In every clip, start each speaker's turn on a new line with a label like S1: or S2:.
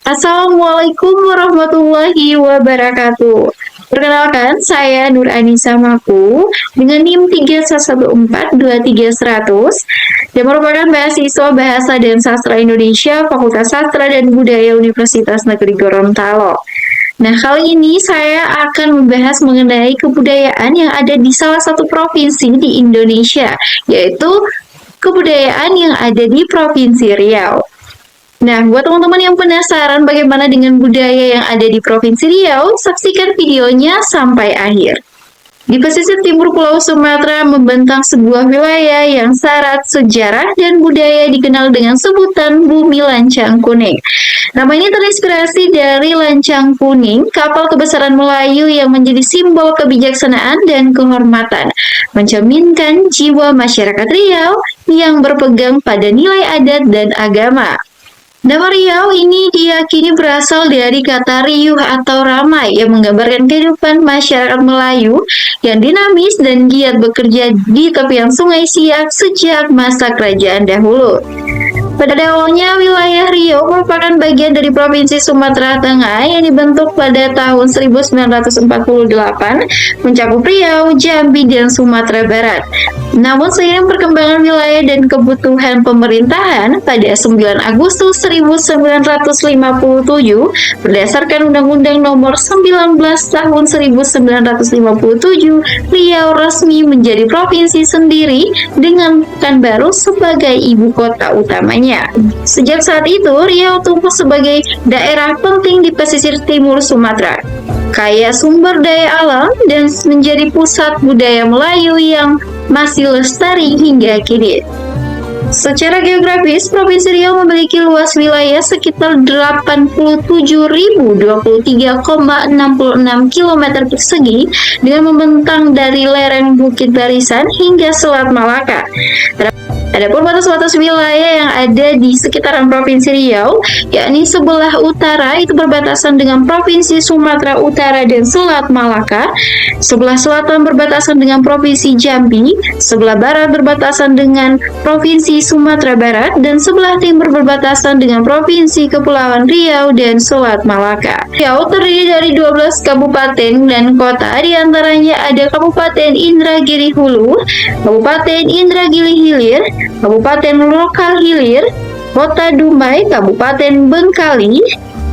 S1: Assalamualaikum warahmatullahi wabarakatuh. Perkenalkan, saya Nur Anissa Maku dengan NIM 311423100 yang merupakan mahasiswa Bahasa dan Sastra Indonesia Fakultas Sastra dan Budaya Universitas Negeri Gorontalo. Nah, kali ini saya akan membahas mengenai kebudayaan yang ada di salah satu provinsi di Indonesia, yaitu kebudayaan yang ada di Provinsi Riau. Nah, buat teman-teman yang penasaran bagaimana dengan budaya yang ada di Provinsi Riau, saksikan videonya sampai akhir. Di pesisir timur Pulau Sumatera membentang sebuah wilayah yang syarat sejarah dan budaya dikenal dengan sebutan Bumi Lancang Kuning. Nama ini terinspirasi dari lancang kuning, kapal kebesaran Melayu yang menjadi simbol kebijaksanaan dan kehormatan, mencerminkan jiwa masyarakat Riau yang berpegang pada nilai adat dan agama. Nama Riau ini diyakini berasal dari kata riuh atau ramai yang menggambarkan kehidupan masyarakat Melayu yang dinamis dan giat bekerja di tepian Sungai Siak sejak masa kerajaan dahulu. Pada awalnya, wilayah Riau merupakan bagian dari Provinsi Sumatera Tengah yang dibentuk pada tahun 1948, mencakup Riau, Jambi, dan Sumatera Barat. Namun seiring perkembangan wilayah dan kebutuhan pemerintahan, pada 9 Agustus 1957, berdasarkan Undang-Undang Nomor 19 Tahun 1957, Riau resmi menjadi provinsi sendiri dengan Pekanbaru sebagai ibu kota utamanya. Sejak saat itu, Riau tumbuh sebagai daerah penting di pesisir timur Sumatera, kaya sumber daya alam dan menjadi pusat budaya Melayu yang masih lestari hingga kini. Secara geografis, Provinsi Riau memiliki luas wilayah sekitar 87.023,66 km persegi dengan membentang dari lereng Bukit Barisan hingga Selat Malaka. Adapun batas-batas wilayah yang ada di sekitaran Provinsi Riau, yakni sebelah utara itu berbatasan dengan Provinsi Sumatera Utara dan Selat Malaka, sebelah selatan berbatasan dengan Provinsi Jambi, sebelah barat berbatasan dengan Provinsi Sumatera Barat, dan sebelah timur berbatasan dengan Provinsi Kepulauan Riau dan Selat Malaka. Riau terdiri dari 12 kabupaten dan kota, diantaranya ada Kabupaten Indragiri Hulu, Kabupaten Indragiri Hilir, Kabupaten Lokal Hilir, Kota Dumai, Kabupaten Bengkali,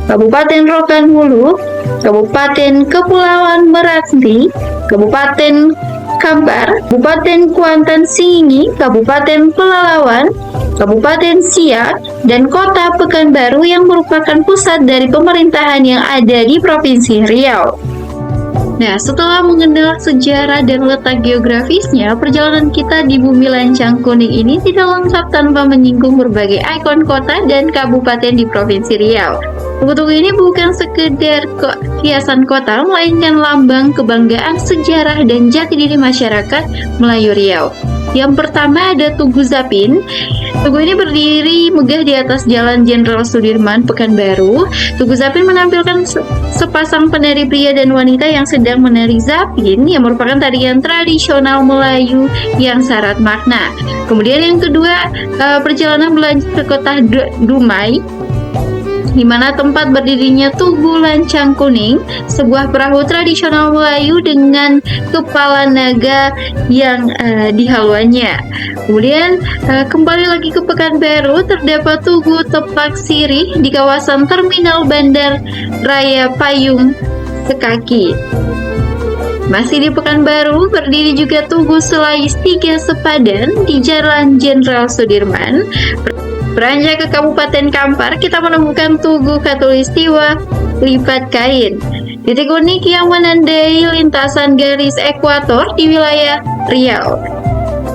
S1: Kabupaten Rokan Hulu, Kabupaten Kepulauan Meranti, Kabupaten Kampar, Kabupaten Kuantan Singingi, Kabupaten Pelalawan, Kabupaten Siak, dan Kota Pekanbaru yang merupakan pusat dari pemerintahan yang ada di Provinsi Riau. Nah, setelah mengenal sejarah dan letak geografisnya, perjalanan kita di Bumi Lancang Kuning ini tidak lengkap tanpa menyinggung berbagai ikon kota dan kabupaten di Provinsi Riau. Tugu-tugu ini bukan sekedar hiasan kota, melainkan lambang kebanggaan sejarah dan jati diri masyarakat Melayu Riau. Yang pertama ada Tugu Zapin. Tugu ini berdiri megah di atas Jalan Jenderal Sudirman, Pekanbaru. Tugu Zapin menampilkan sepasang penari pria dan wanita yang sedang menari zapin, yang merupakan tarian tradisional Melayu yang syarat makna. Kemudian yang kedua, perjalanan berlanjut ke kota Dumai, di mana tempat berdirinya Tugu Lancang Kuning, sebuah perahu tradisional Melayu dengan kepala naga yang dihaluannya. Kemudian kembali lagi ke Pekanbaru, terdapat Tugu Tepak Sirih di kawasan Terminal Bandar Raya Payung Sekaki. Masih di Pekanbaru, berdiri juga Tugu Selais 3 Sepadan di Jalan Jenderal Sudirman. Beranjak ke Kabupaten Kampar, kita menemukan Tugu Katulistiwa Lipat Kain, titik unik yang menandai lintasan garis ekuator di wilayah Riau.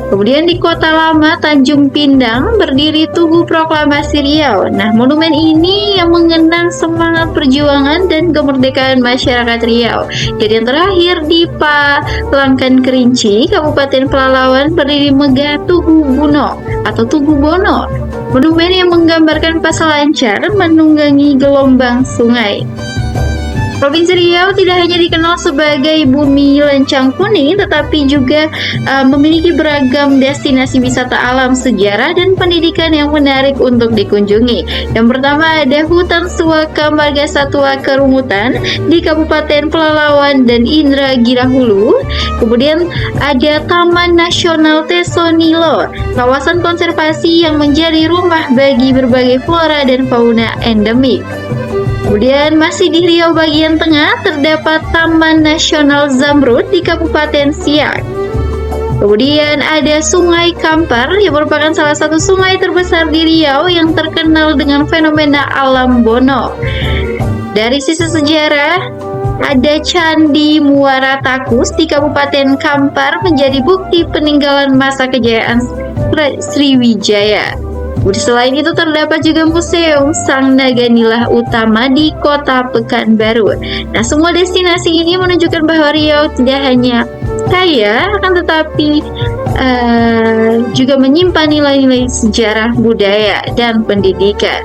S1: Kemudian di Kota Lama Tanjung Pindang berdiri Tugu Proklamasi Riau. Nah, monumen ini yang mengenang semangat perjuangan dan kemerdekaan masyarakat Riau. Jadi yang terakhir di Palangkan Kerinci, Kabupaten Pelalawan, berdiri megah Tugu Buno atau Tugu Bono. Monumen yang menggambarkan paselancar menunggangi gelombang sungai. Provinsi Riau tidak hanya dikenal sebagai bumi lencang kuning, tetapi juga memiliki beragam destinasi wisata alam, sejarah, dan pendidikan yang menarik untuk dikunjungi. Yang pertama ada Hutan Suaka Marga Satwa Kerumutan di Kabupaten Pelalawan dan Indragiri Hulu. Kemudian ada Taman Nasional Tesonilo, kawasan konservasi yang menjadi rumah bagi berbagai flora dan fauna endemik. Kemudian masih di Riau bagian tengah terdapat Taman Nasional Zamrud di Kabupaten Siak. Kemudian ada Sungai Kampar yang merupakan salah satu sungai terbesar di Riau yang terkenal dengan fenomena alam bono. Dari sisi sejarah, ada Candi Muara Takus di Kabupaten Kampar menjadi bukti peninggalan masa kejayaan Sriwijaya. Selain itu terdapat juga Museum Sang Naganilah Utama di Kota Pekanbaru. Nah, semua destinasi ini menunjukkan bahwa Riau tidak hanya kaya, akan tetapi juga menyimpan nilai-nilai sejarah, budaya, dan pendidikan.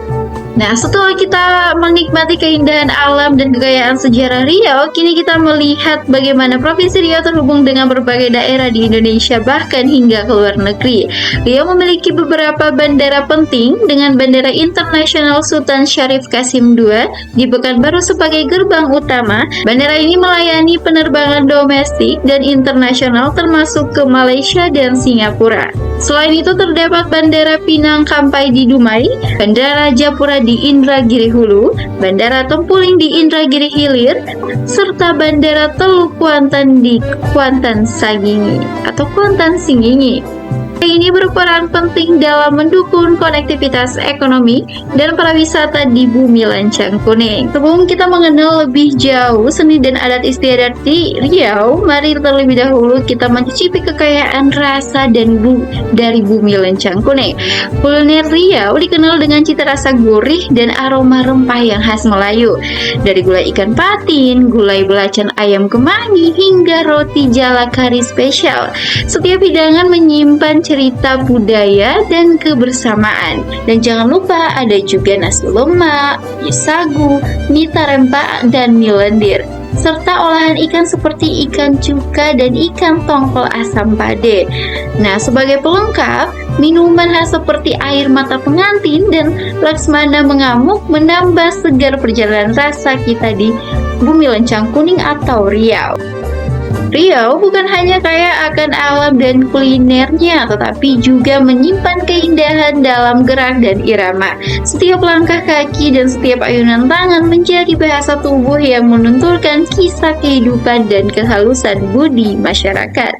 S1: Nah, setelah kita menikmati keindahan alam dan kekayaan sejarah Riau, kini kita melihat bagaimana Provinsi Riau terhubung dengan berbagai daerah di Indonesia, bahkan hingga ke luar negeri. Riau memiliki beberapa bandara penting dengan Bandara Internasional Sultan Syarif Kasim II di Pekanbaru sebagai gerbang utama. Bandara ini melayani penerbangan domestik dan internasional termasuk ke Malaysia dan Singapura. Selain itu terdapat Bandara Pinang Kampai di Dumai, Bandara Japura di Indragiri Hulu, Bandara Tempuling di Indragiri Hilir, serta Bandara Teluk Kuantan di Kuantan Sangingi atau Kuantan Singingi. Ini berperan penting dalam mendukung konektivitas ekonomi dan pariwisata di bumi lencang kuning. Sebelum kita mengenal lebih jauh seni dan adat istiadat di Riau, mari terlebih dahulu kita mencicipi kekayaan rasa dan dari bumi lencang kuning. Kuliner Riau dikenal dengan cita rasa gurih dan aroma rempah yang khas Melayu. Dari gulai ikan patin, gulai belacan ayam kemangi, hingga roti jala kari spesial. Setiap hidangan menyimpan cerita budaya dan kebersamaan. Dan jangan lupa ada juga nasi lemak, mie sagu, mie tarempa, dan mie lendir, serta olahan ikan seperti ikan cuka dan ikan tongkol asam pade. Nah, sebagai pelengkap, minuman khas seperti air mata pengantin dan Laksmana mengamuk menambah segar perjalanan rasa kita di bumi lencang kuning atau Riau. Riau bukan hanya kaya akan alam dan kulinernya, tetapi juga menyimpan keindahan dalam gerak dan irama. Setiap langkah kaki dan setiap ayunan tangan menjadi bahasa tubuh yang menunturkan kisah kehidupan dan kehalusan budi masyarakat.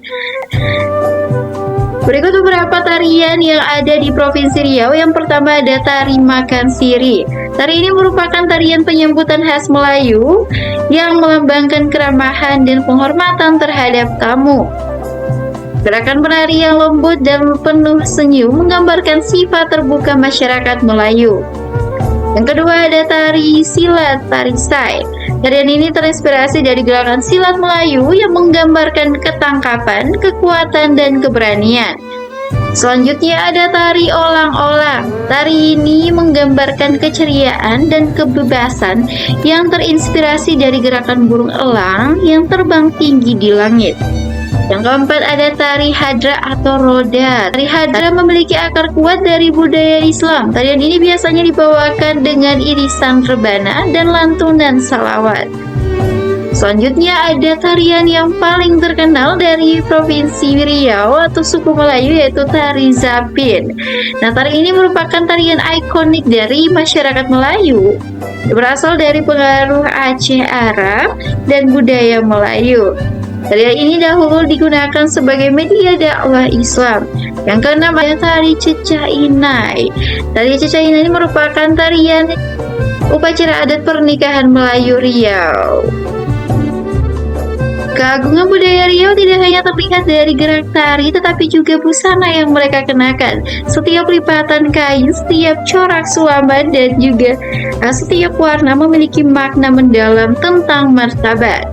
S1: Berikut beberapa tarian yang ada di Provinsi Riau. Yang pertama ada tari makan siri. Tari ini merupakan tarian penyambutan khas Melayu yang melambangkan keramahan dan penghormatan terhadap tamu. Gerakan penari yang lembut dan penuh senyum menggambarkan sifat terbuka masyarakat Melayu. Yang kedua ada tari silat tarisai. Tarian ini terinspirasi dari gerakan silat Melayu yang menggambarkan ketangkapan, kekuatan, dan keberanian. Selanjutnya ada tari olang-olang. Tari ini menggambarkan keceriaan dan kebebasan yang terinspirasi dari gerakan burung elang yang terbang tinggi di langit. Yang keempat ada tari hadra atau roda. Tari hadra memiliki akar kuat dari budaya Islam. Tarian ini biasanya dibawakan dengan irisan rebana dan lantunan salawat. Selanjutnya ada tarian yang paling terkenal dari Provinsi Riau atau suku Melayu, yaitu tari zapin. Nah, tari ini merupakan tarian ikonik dari masyarakat Melayu, berasal dari pengaruh Aceh Arab dan budaya Melayu. Tarian ini dahulu digunakan sebagai media dakwah Islam. Yang keenam ada tari Cecah Inai. Tari Cecah Inai ini merupakan tarian upacara adat pernikahan Melayu Riau. Keagungan budaya Riau tidak hanya terlihat dari gerak tari, tetapi juga busana yang mereka kenakan. Setiap lipatan kain, setiap corak suaman, dan juga setiap warna memiliki makna mendalam tentang martabat.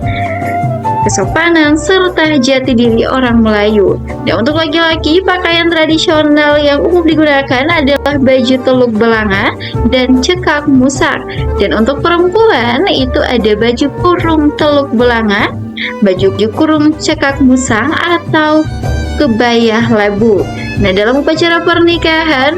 S1: kesopanan, serta jati diri orang Melayu. Dan untuk laki-laki, pakaian tradisional yang umum digunakan adalah baju teluk belanga dan cekak musang. Dan untuk perempuan, itu ada baju kurung teluk belanga, baju kurung cekak musang, atau kebaya labu. Nah, dalam upacara pernikahan,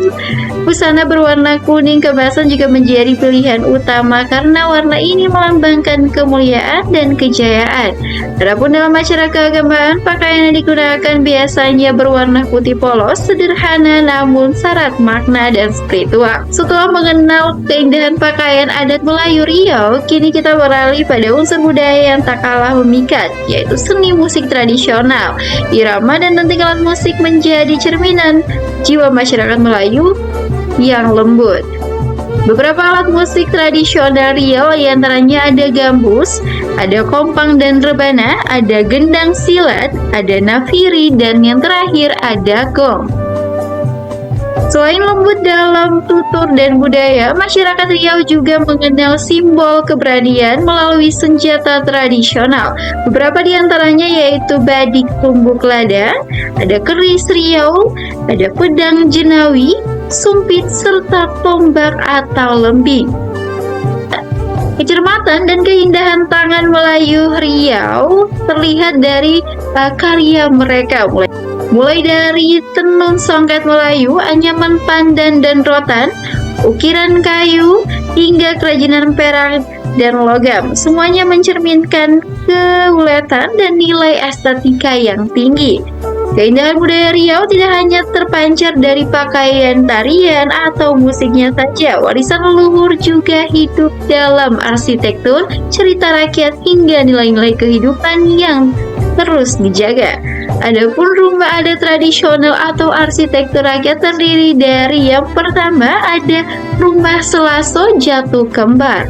S1: busana berwarna kuning keemasan juga menjadi pilihan utama karena warna ini melambangkan kemuliaan dan kejayaan. Adapun dalam acara keagamaan, pakaian yang digunakan biasanya berwarna putih polos, sederhana namun syarat makna dan spiritual. Setelah mengenal keindahan pakaian adat Melayu Riau, kini kita beralih pada unsur budaya yang tak kalah memikat, yaitu seni musik tradisional. Irama dan denting alat musik menjadi cerminan jiwa masyarakat Melayu yang lembut. Beberapa alat musik tradisional Riau diantaranya ada gambus, ada kompang dan rebana, ada gendang silat, ada nafiri, dan yang terakhir ada gong. Selain lembut dalam tutur dan budaya, masyarakat Riau juga mengenal simbol keberanian melalui senjata tradisional. Beberapa di antaranya yaitu badik tumbuk lada, ada keris Riau, ada pedang jenawi, sumpit, serta tombak atau lembing. Kecermatan dan keindahan tangan Melayu Riau terlihat dari karya mereka, mulai dari tenun songket Melayu, anyaman pandan dan rotan, ukiran kayu, hingga kerajinan perak dan logam. Semuanya mencerminkan keuletan dan nilai estetika yang tinggi. Keindahan budaya Riau tidak hanya terpancar dari pakaian, tarian, atau musiknya saja. Warisan leluhur juga hidup dalam arsitektur, cerita rakyat, hingga nilai-nilai kehidupan yang terus dijaga. Adapun rumah adat tradisional atau arsitektur rakyat terdiri dari yang pertama ada rumah Selaso Jatuh Kembar,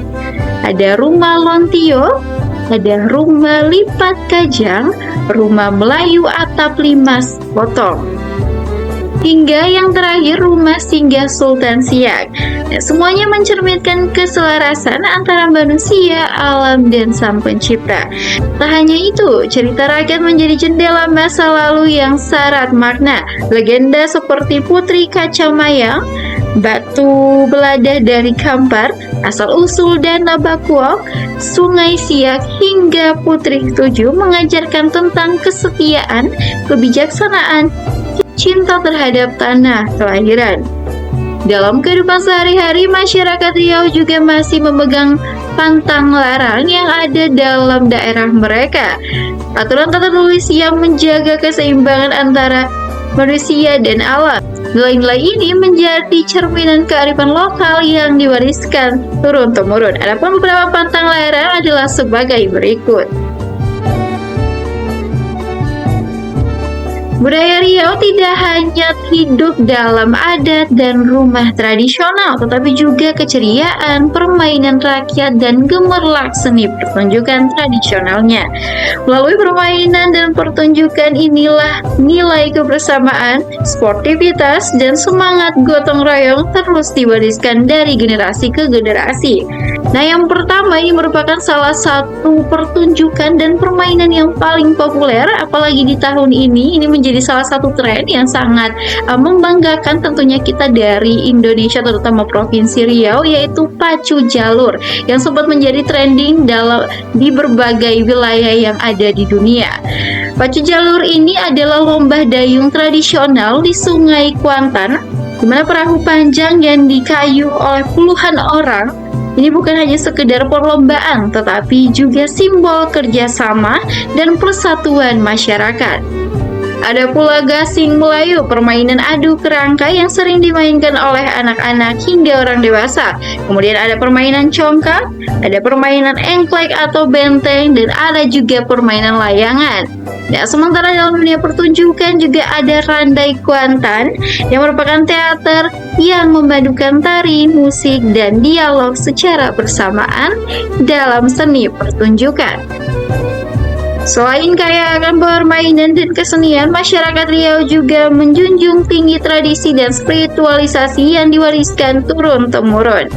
S1: ada rumah Lontio, ada rumah Lipat Kajang, rumah Melayu atap limas potong, hingga yang terakhir rumah singgah Sultan Siak. Nah, semuanya mencerminkan keselarasan antara manusia, alam, dan sang pencipta. Tak hanya itu, cerita rakyat menjadi jendela masa lalu yang syarat makna. Legenda seperti Putri Kacamayang, Batu Beladah dari Kampar, asal-usul Dana Bakuok, Sungai Siak, hingga Putri Ketujuh mengajarkan tentang kesetiaan, kebijaksanaan, cinta terhadap tanah kelahiran. Dalam kehidupan sehari-hari, masyarakat Riau juga masih memegang pantang larang yang ada dalam daerah mereka. Aturan tata tulis yang menjaga keseimbangan antara manusia dan alam. Nilai-nilai ini menjadi cerminan kearifan lokal yang diwariskan turun-temurun. Adapun beberapa pantang larang adalah sebagai berikut. Budaya Riau tidak hanya hidup dalam adat dan rumah tradisional, tetapi juga keceriaan, permainan rakyat, dan gemerlap seni pertunjukan tradisionalnya. Melalui permainan dan pertunjukan inilah nilai kebersamaan, sportivitas, dan semangat gotong royong terus diwariskan dari generasi ke generasi. Nah, yang pertama ini merupakan salah satu pertunjukan dan permainan yang paling populer, apalagi di tahun ini menjadi salah satu tren yang sangat membanggakan tentunya kita dari Indonesia, terutama Provinsi Riau, yaitu pacu jalur yang sempat menjadi trending di berbagai wilayah yang ada di dunia. Pacu jalur ini adalah lomba dayung tradisional di Sungai Kuantan, di mana perahu panjang yang dikayuh oleh puluhan orang. Ini bukan hanya sekedar perlombaan, tetapi juga simbol kerjasama dan persatuan masyarakat. Ada pula gasing Melayu, permainan adu kerangka yang sering dimainkan oleh anak-anak hingga orang dewasa. Kemudian ada permainan congkak, ada permainan engklek atau benteng, dan ada juga permainan layangan. Nah, sementara dalam dunia pertunjukan juga ada Randai Kuantan yang merupakan teater yang memadukan tari, musik, dan dialog secara bersamaan dalam seni pertunjukan. Selain kaya akan permainan dan kesenian, masyarakat Riau juga menjunjung tinggi tradisi dan spiritualisasi yang diwariskan turun-temurun.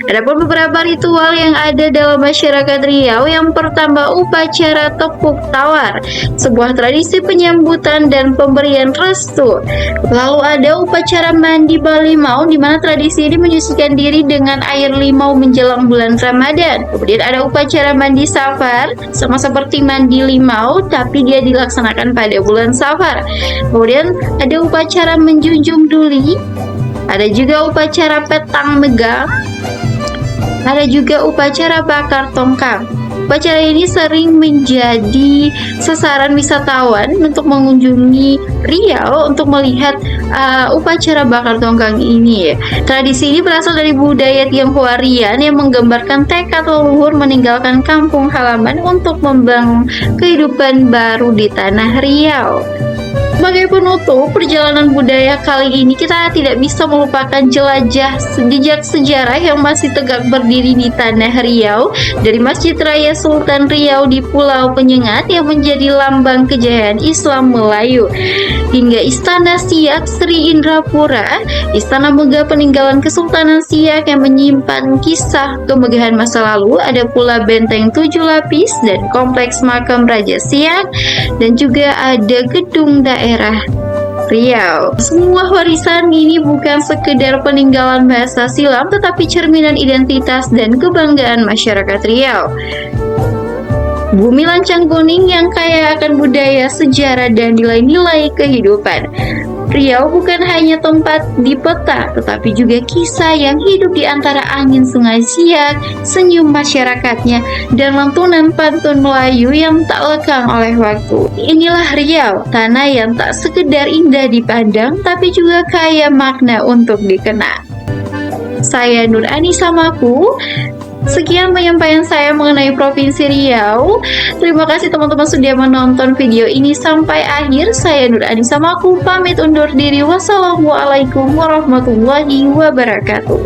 S1: Adapun beberapa ritual yang ada dalam masyarakat Riau, yang pertama upacara tepuk tawar, sebuah tradisi penyambutan dan pemberian restu. Lalu ada upacara mandi balimau, di mana tradisi ini menyucikan diri dengan air limau menjelang bulan Ramadan. Kemudian ada upacara mandi safar, sama seperti mandi limau, tapi dia dilaksanakan pada bulan safar. Kemudian ada upacara menjunjung duli, ada juga upacara petang megang, ada juga upacara bakar tongkang. Upacara ini sering menjadi sasaran wisatawan untuk mengunjungi Riau untuk melihat upacara bakar tongkang ini. Tradisi ini berasal dari budaya Tionghoa Rian yang menggambarkan tekad leluhur meninggalkan kampung halaman untuk membangun kehidupan baru di tanah Riau. Sebagai penutup perjalanan budaya kali ini, kita tidak bisa melupakan jelajah jejak sejarah yang masih tegak berdiri di tanah Riau, dari Masjid Raya Sultan Riau di Pulau Penyengat yang menjadi lambang kejayaan Islam Melayu, hingga Istana Siak Sri Indrapura, istana megah peninggalan Kesultanan Siak yang menyimpan kisah kemegahan masa lalu. Ada pula Benteng 7 Lapis dan Kompleks Makam Raja Siak, dan juga ada Gedung Daerah Riau. Semua warisan ini bukan sekedar peninggalan bahasa silam, tetapi cerminan identitas dan kebanggaan masyarakat Riau. Bumi Lancang Kuning yang kaya akan budaya, sejarah, dan nilai-nilai kehidupan. Riau bukan hanya tempat di peta, tetapi juga kisah yang hidup di antara angin sungai Siak, senyum masyarakatnya, dan lantunan pantun Melayu yang tak lekang oleh waktu. Inilah Riau, tanah yang tak sekedar indah dipandang, tapi juga kaya makna untuk dikenang. Saya Nur Anisa Maku. Sekian penyampaian saya mengenai Provinsi Riau. Terima kasih teman-teman sudah menonton video ini sampai akhir. Saya Nur Anisa Maku pamit undur diri. Wassalamualaikum warahmatullahi wabarakatuh.